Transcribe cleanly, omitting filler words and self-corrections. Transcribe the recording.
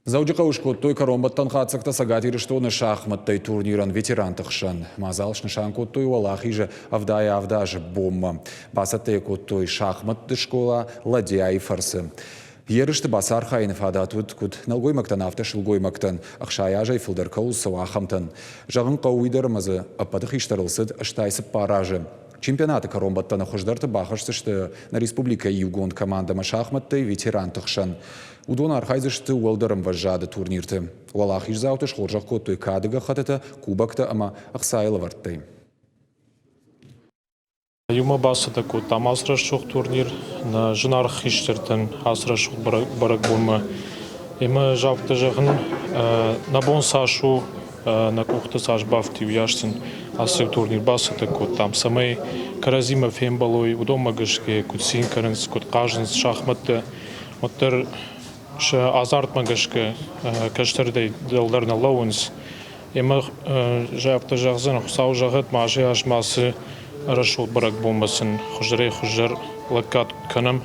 Заудика ушкоттой коромбаттан қатсықта сагатирыштоны шахматтай турниран ветерантықшын. Мазалшны шанкоттой валахи же авдая-авдажы бомма. Басаттай коттой шахматты школа ладяй фарсы. Ерышты басар хайнов адатуд куд налгоймактан авташылгоймактан ақшаяжай фылдаркау сауахамтан. Жағын қауыйдарымызы аппадық иштарылсыд ыштайсып паражы. Чемпионаты коромбаттаны хождарды бахашсышты на республика Югон командама шахматтай ветерантықшын. Удон архайзышты уалдарым важжады турнирты. Уалах ижзаутыш хоржақ коттой кадыга хатыты кубакты ама ақсайлы варттай. Юма басыда кот там асрашуq турнир на жынарық хиштертін асрашуq барак болма. Ема жавты жағын на бон сашу на кухты саш бафти уяшсын асрак турнир басыда кот там самай каразима фембалой удома гышке кот синкарынс кот қажынс шахматты оттыр азарт магашке каштырдай дылдарна лауынс. Ема жавты жағзын құсау жағыт мажи ашмасы Рашул барак болмасын, хужрей хужар лакат канам,